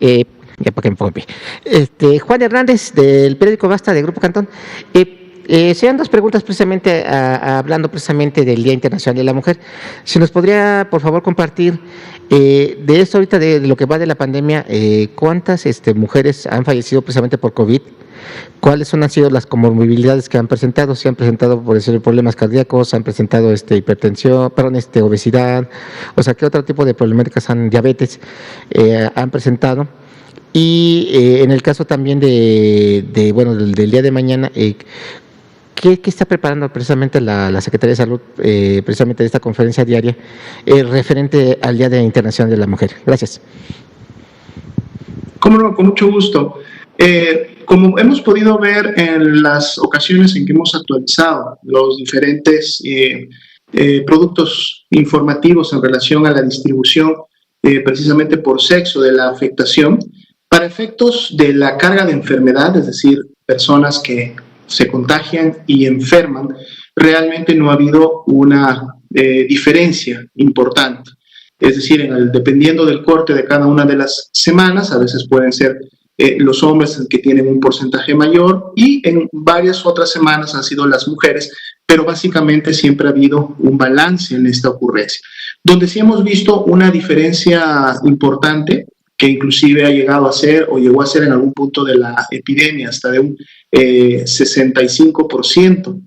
Ya para que me ponga en pie. Juan Hernández, del periódico Basta, de Grupo Cantón. Serían dos preguntas precisamente hablando precisamente del Día Internacional de la Mujer. Si nos podría, por favor, compartir de esto ahorita, de lo que va de la pandemia, ¿cuántas mujeres han fallecido precisamente por COVID? ¿Cuáles han sido las comorbilidades que han presentado? Si han presentado, por decir, problemas cardíacos, han presentado hipertensión, obesidad, o sea, ¿qué otro tipo de problemáticas diabetes han presentado? Y en el caso también del día de mañana, ¿qué está preparando precisamente la Secretaría de Salud, precisamente de esta conferencia diaria, referente al Día Internacional de la Mujer? Gracias. Cómo no, con mucho gusto. Como hemos podido ver en las ocasiones en que hemos actualizado los diferentes productos informativos en relación a la distribución precisamente por sexo de la afectación, para efectos de la carga de enfermedad, es decir, personas que se contagian y enferman, realmente no ha habido una diferencia importante. Es decir, dependiendo del corte de cada una de las semanas, a veces pueden ser los hombres que tienen un porcentaje mayor y en varias otras semanas han sido las mujeres, pero básicamente siempre ha habido un balance en esta ocurrencia. Donde sí hemos visto una diferencia importante, que inclusive ha llegado a ser o llegó a ser en algún punto de la epidemia hasta de un 65%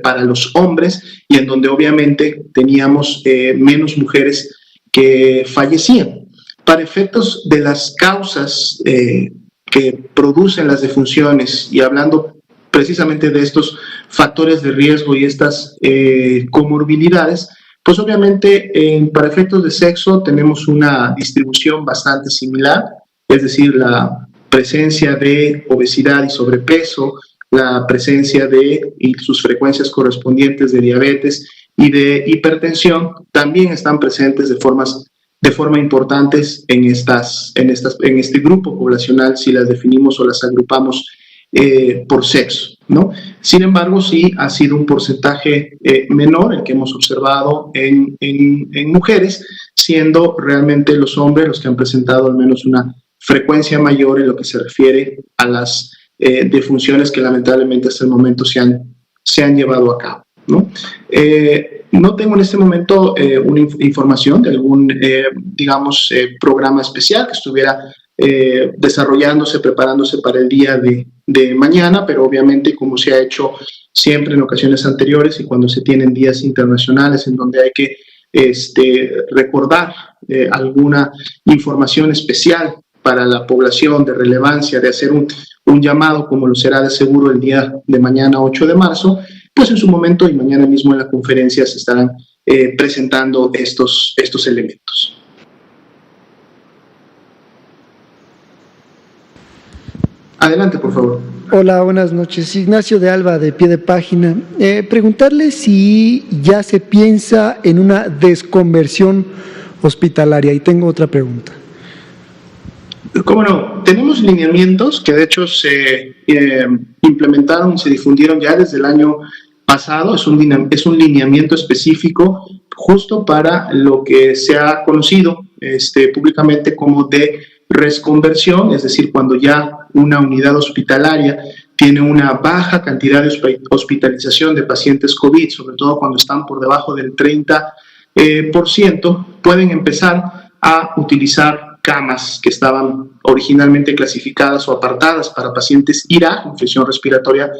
para los hombres, y en donde obviamente teníamos menos mujeres que fallecían. Para efectos de las causas que producen las defunciones, y hablando precisamente de estos factores de riesgo y estas comorbilidades, pues obviamente para efectos de sexo tenemos una distribución bastante similar, es decir, la presencia de obesidad y sobrepeso, la presencia y sus frecuencias correspondientes de diabetes y de hipertensión también están presentes de forma importantes en este grupo poblacional, si las definimos o las agrupamos por sexo, ¿no? Sin embargo, sí ha sido un porcentaje menor el que hemos observado en mujeres, siendo realmente los hombres los que han presentado al menos una frecuencia mayor en lo que se refiere a las defunciones que lamentablemente hasta el momento se han llevado a cabo, ¿no? No tengo en este momento una información de algún, programa especial que estuviera desarrollándose, preparándose para el día de mañana, pero obviamente, como se ha hecho siempre en ocasiones anteriores y cuando se tienen días internacionales en donde hay que recordar alguna información especial para la población de relevancia, de hacer un llamado, como lo será de seguro el día de mañana 8 de marzo, pues en su momento y mañana mismo en la conferencia se estarán presentando estos elementos. Adelante, por favor. Hola, buenas noches. Ignacio de Alba, de Pie de Página. Preguntarle si ya se piensa en una desconversión hospitalaria. Y tengo otra pregunta. ¿Cómo no? Tenemos lineamientos que de hecho se implementaron, se difundieron ya desde el año pasado. Es un lineamiento específico justo para lo que se ha conocido públicamente como de resconversión, es decir, cuando ya una unidad hospitalaria tiene una baja cantidad de hospitalización de pacientes COVID, sobre todo cuando están por debajo del 30%, pueden empezar a utilizar camas que estaban originalmente clasificadas o apartadas para pacientes IRA, infección respiratoria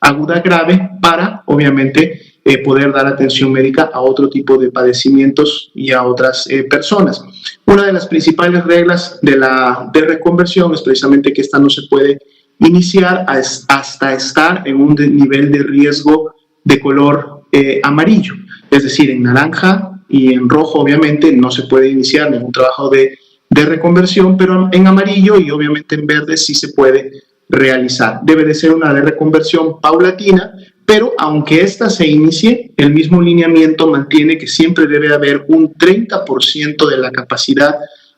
aguda grave, para, obviamente, poder dar atención médica a otro tipo de padecimientos y a otras personas. Una de las principales reglas de reconversión es precisamente que esta no se puede iniciar hasta estar en un nivel de riesgo de color amarillo, es decir, en naranja y en rojo obviamente no se puede iniciar ningún trabajo de reconversión, pero en amarillo y obviamente en verde sí se puede realizar. Debe de ser una reconversión paulatina, pero aunque ésta se inicie, el mismo lineamiento mantiene que siempre debe haber un 30% de la capacidad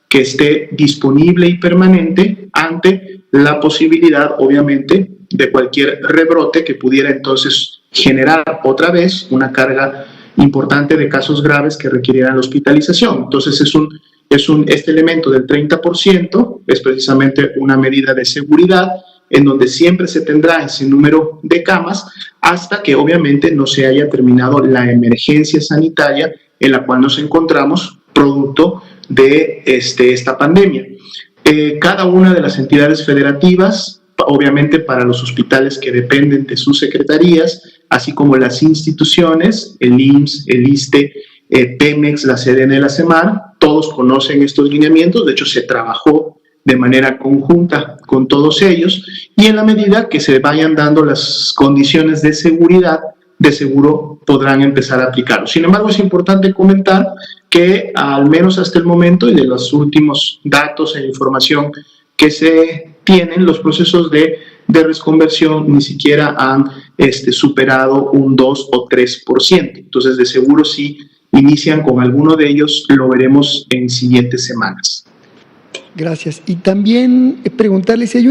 que esté disponible y permanente ante la posibilidad, obviamente, de cualquier rebrote que pudiera entonces generar otra vez una carga importante de casos graves que requerirán la hospitalización. Entonces es un Este elemento del 30% es precisamente una medida de seguridad en donde siempre se tendrá ese número de camas hasta que obviamente no se haya terminado la emergencia sanitaria en la cual nos encontramos producto de esta pandemia. Cada una de las entidades federativas, obviamente para los hospitales que dependen de sus secretarías, así como las instituciones, el IMSS, el ISSSTE, Pemex, la CDN, la CEMAR, todos conocen estos lineamientos. De hecho se trabajó de manera conjunta con todos ellos, y en la medida que se vayan dando las condiciones de seguridad, de seguro podrán empezar a aplicarlo. Sin embargo, es importante comentar que al menos hasta el momento y de los últimos datos e información que se tienen, los procesos de reconversión ni siquiera han superado un 2 o 3%. Entonces, de seguro si inician con alguno de ellos, lo veremos en siguientes semanas. Gracias. Y también preguntarle si hay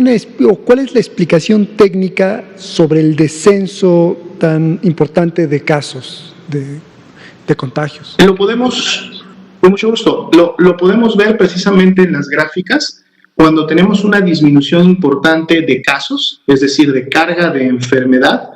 cuál es la explicación técnica sobre el descenso tan importante de casos de contagios. Lo podemos, con mucho gusto, lo podemos ver precisamente en las gráficas cuando tenemos una disminución importante de casos, es decir, de carga de enfermedad,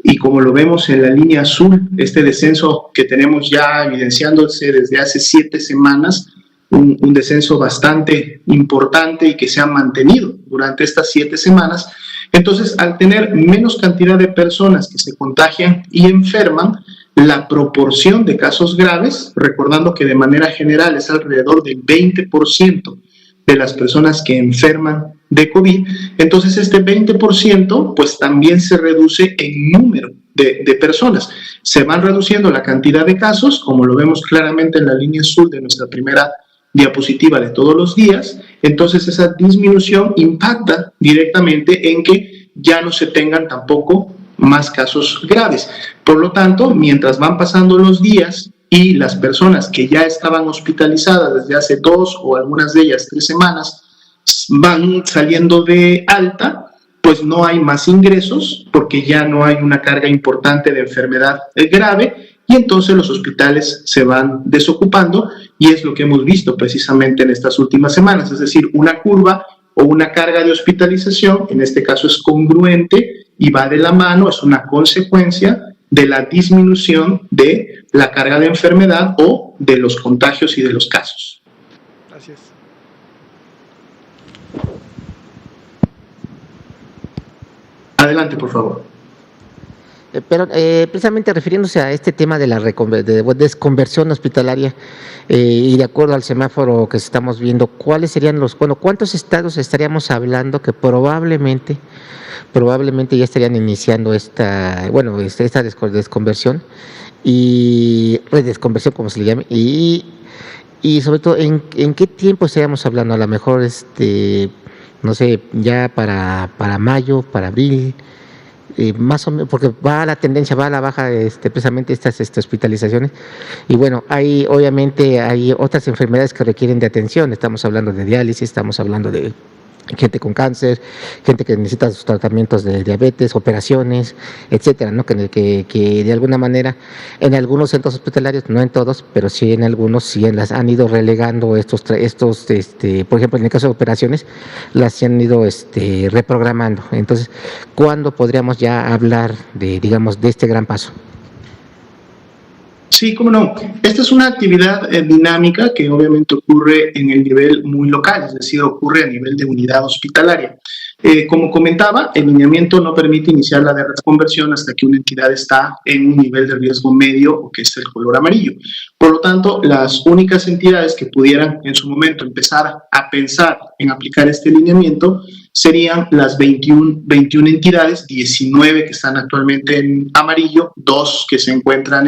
y como lo vemos en la línea azul, este descenso que tenemos ya evidenciándose desde hace 7 semanas, un descenso bastante importante y que se ha mantenido durante estas 7 semanas. Entonces, al tener menos cantidad de personas que se contagian y enferman, la proporción de casos graves, recordando que de manera general es alrededor del 20% de las personas que enferman de COVID, entonces este 20% pues también se reduce en número de personas. Se van reduciendo la cantidad de casos, como lo vemos claramente en la línea azul de nuestra primera diapositiva de todos los días. Entonces esa disminución impacta directamente en que ya no se tengan tampoco más casos graves. Por lo tanto, mientras van pasando los días y las personas que ya estaban hospitalizadas desde hace 2 o algunas de ellas 3 semanas van saliendo de alta, pues no hay más ingresos porque ya no hay una carga importante de enfermedad grave, y entonces los hospitales se van desocupando, y es lo que hemos visto precisamente en estas últimas semanas, es decir, una curva o una carga de hospitalización, en este caso es congruente y va de la mano, es una consecuencia de la disminución de la carga de enfermedad o de los contagios y de los casos. Gracias. Adelante, por favor. Pero precisamente refiriéndose a este tema de la desconversión hospitalaria, y de acuerdo al semáforo que estamos viendo, ¿cuáles serían cuántos estados estaríamos hablando que probablemente ya estarían iniciando esta desconversión y redesconversión, como se le llame, y sobre todo en qué tiempo estaríamos hablando? A lo mejor no sé, ya para mayo, para abril, más o menos, porque va la tendencia, va a la baja precisamente estas hospitalizaciones, y bueno, obviamente hay otras enfermedades que requieren de atención. Estamos hablando de diálisis, estamos hablando de gente con cáncer, gente que necesita sus tratamientos de diabetes, operaciones, etcétera, ¿no? Que de alguna manera en algunos centros hospitalarios, no en todos, pero sí en algunos, sí las han ido relegando estos por ejemplo, en el caso de operaciones, las han ido reprogramando. Entonces, ¿cuándo podríamos ya hablar de este gran paso? Sí, cómo no. Esta es una actividad dinámica que obviamente ocurre en el nivel muy local, es decir, ocurre a nivel de unidad hospitalaria. Como comentaba, el lineamiento no permite iniciar la reconversión hasta que una entidad está en un nivel de riesgo medio, o que es el color amarillo. Por lo tanto, las únicas entidades que pudieran en su momento empezar a pensar en aplicar este lineamiento serían las 21 entidades, 19 que están actualmente en amarillo, 2 que se encuentran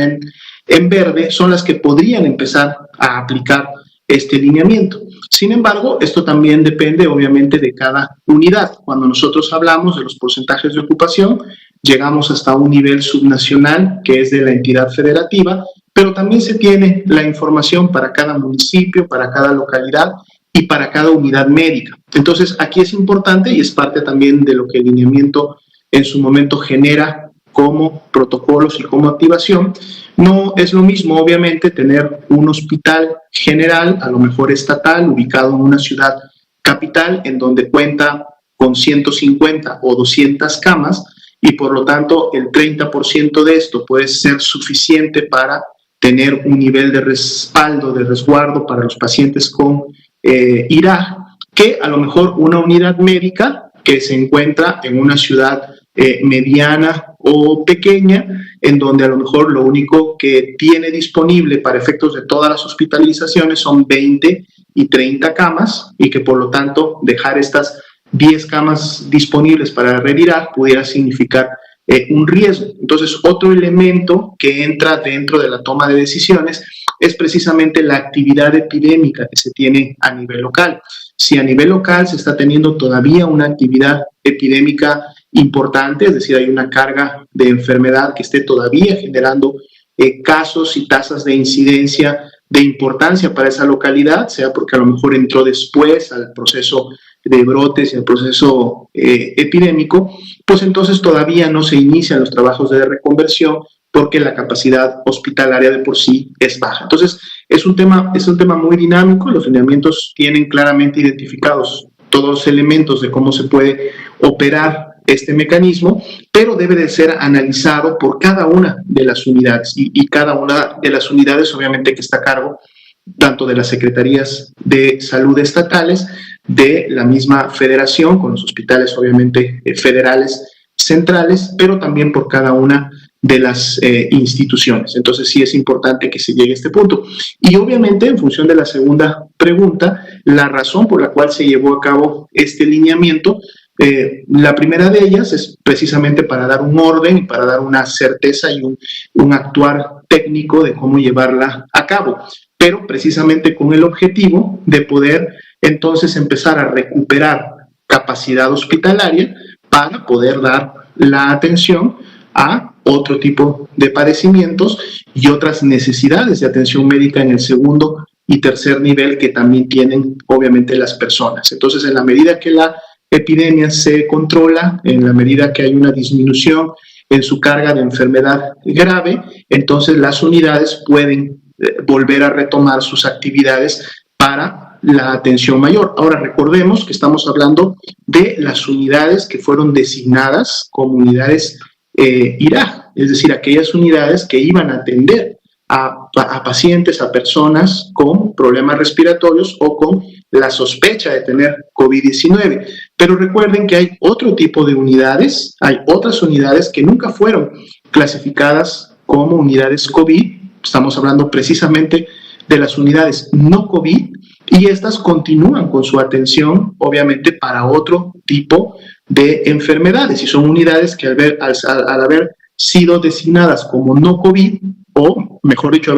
en verde, son las que podrían empezar a aplicar este lineamiento. Sin embargo, esto también depende obviamente de cada unidad. Cuando nosotros hablamos de los porcentajes de ocupación, llegamos hasta un nivel subnacional que es de la entidad federativa, pero también se tiene la información para cada municipio, para cada localidad y para cada unidad médica. Entonces, aquí es importante, y es parte también de lo que el lineamiento en su momento genera como protocolos y como activación, No es lo mismo, obviamente, tener un hospital general, a lo mejor estatal, ubicado en una ciudad capital, en donde cuenta con 150 o 200 camas, y por lo tanto el 30% de esto puede ser suficiente para tener un nivel de respaldo, de resguardo para los pacientes con IRA, que a lo mejor una unidad médica que se encuentra en una ciudad mediana o pequeña, en donde a lo mejor lo único que tiene disponible para efectos de todas las hospitalizaciones son 20 y 30 camas, y que por lo tanto dejar estas 10 camas disponibles para revirar pudiera significar un riesgo. Entonces, otro elemento que entra dentro de la toma de decisiones es precisamente la actividad epidémica que se tiene a nivel local. Si a nivel local se está teniendo todavía una actividad epidémica importante, es decir, hay una carga de enfermedad que esté todavía generando casos y tasas de incidencia de importancia para esa localidad, sea porque a lo mejor entró después al proceso de brotes y al proceso epidémico, pues entonces todavía no se inician los trabajos de reconversión porque la capacidad hospitalaria de por sí es baja. Entonces, es un tema muy dinámico. Los lineamientos tienen claramente identificados todos los elementos de cómo se puede operar este mecanismo, pero debe de ser analizado por cada una de las unidades, y cada una de las unidades obviamente que está a cargo tanto de las secretarías de salud estatales, de la misma federación, con los hospitales obviamente federales centrales, pero también por cada una de las instituciones. Entonces sí es importante que se llegue a este punto. Y obviamente, en función de la segunda pregunta, la razón por la cual se llevó a cabo este lineamiento, la primera de ellas es precisamente para dar un orden y para dar una certeza y un actuar técnico de cómo llevarla a cabo, pero precisamente con el objetivo de poder entonces empezar a recuperar capacidad hospitalaria para poder dar la atención a otro tipo de padecimientos y otras necesidades de atención médica en el segundo y tercer nivel que también tienen obviamente las personas. Entonces, en la medida que la epidemia se controla, en la medida que hay una disminución en su carga de enfermedad grave, entonces las unidades pueden volver a retomar sus actividades para la atención mayor. Ahora, recordemos que estamos hablando de las unidades que fueron designadas como unidades IRA, es decir, aquellas unidades que iban a atender a pacientes, a personas con problemas respiratorios o con la sospecha de tener COVID-19. Pero recuerden que hay otro tipo de unidades, hay otras unidades que nunca fueron clasificadas como unidades COVID. Estamos hablando precisamente de las unidades no COVID, y estas continúan con su atención, obviamente, para otro tipo de enfermedades. Y son unidades que al haber sido designadas como no COVID, o mejor dicho,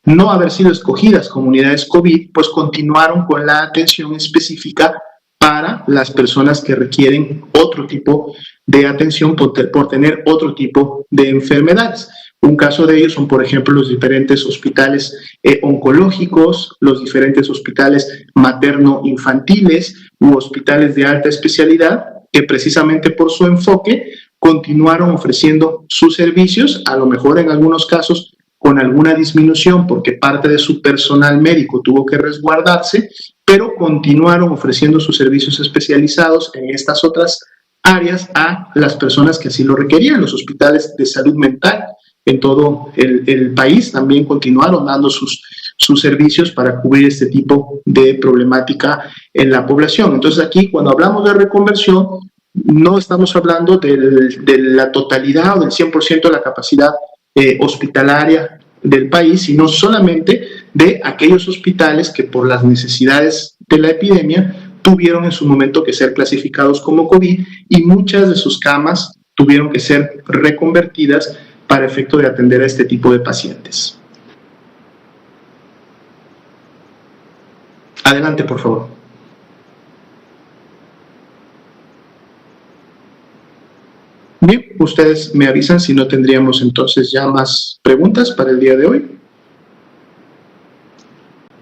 no haber sido escogidas como unidades COVID, pues continuaron con la atención específica para las personas que requieren otro tipo de atención por tener otro tipo de enfermedades. Un caso de ellos son, por ejemplo, los diferentes hospitales oncológicos, los diferentes hospitales materno-infantiles u hospitales de alta especialidad, que precisamente por su enfoque continuaron ofreciendo sus servicios, a lo mejor en algunos casos con alguna disminución porque parte de su personal médico tuvo que resguardarse, pero continuaron ofreciendo sus servicios especializados en estas otras áreas a las personas que así lo requerían. Los hospitales de salud mental en todo el país también continuaron dando sus servicios para cubrir este tipo de problemática en la población. Entonces aquí, cuando hablamos de reconversión, no estamos hablando de la totalidad o del 100% de la capacidad hospitalaria del país, sino solamente de aquellos hospitales que por las necesidades de la epidemia tuvieron en su momento que ser clasificados como COVID, y muchas de sus camas tuvieron que ser reconvertidas para efecto de atender a este tipo de pacientes. Adelante, por favor. Bien, ustedes me avisan si no tendríamos entonces ya más preguntas para el día de hoy.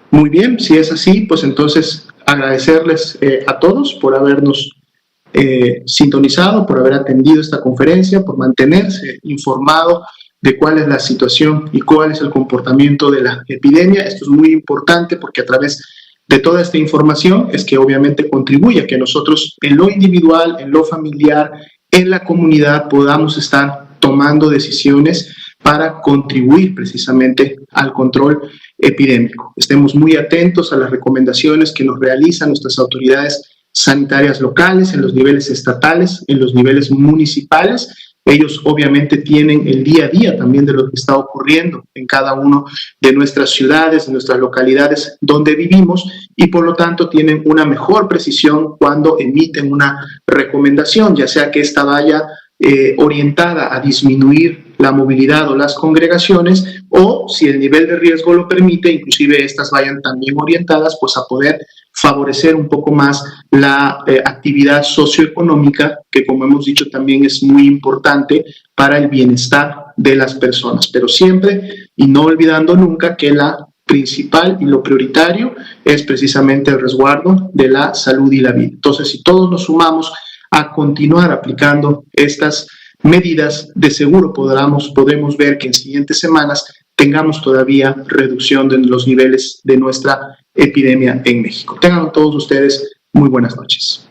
Muy bien, si es así, pues entonces agradecerles a todos por habernos sintonizado, por haber atendido esta conferencia, por mantenerse informado de cuál es la situación y cuál es el comportamiento de la epidemia. Esto es muy importante porque a través de toda esta información es que obviamente contribuye a que nosotros en lo individual, en lo familiar, en la comunidad podamos estar tomando decisiones para contribuir precisamente al control epidémico. Estemos muy atentos a las recomendaciones que nos realizan nuestras autoridades sanitarias locales, en los niveles estatales, en los niveles municipales. Ellos obviamente tienen el día a día también de lo que está ocurriendo en cada una de nuestras ciudades, en nuestras localidades donde vivimos, y por lo tanto tienen una mejor precisión cuando emiten una recomendación, ya sea que esta vaya orientada a disminuir la movilidad o las congregaciones, o si el nivel de riesgo lo permite, inclusive estas vayan también orientadas pues a poder favorecer un poco más la actividad socioeconómica, que como hemos dicho también es muy importante para el bienestar de las personas, pero siempre y no olvidando nunca que la principal y lo prioritario es precisamente el resguardo de la salud y la vida. Entonces, si todos nos sumamos a continuar aplicando estas medidas, de seguro podemos ver que en siguientes semanas tengamos todavía reducción de los niveles de nuestra epidemia en México. Tengan todos ustedes muy buenas noches.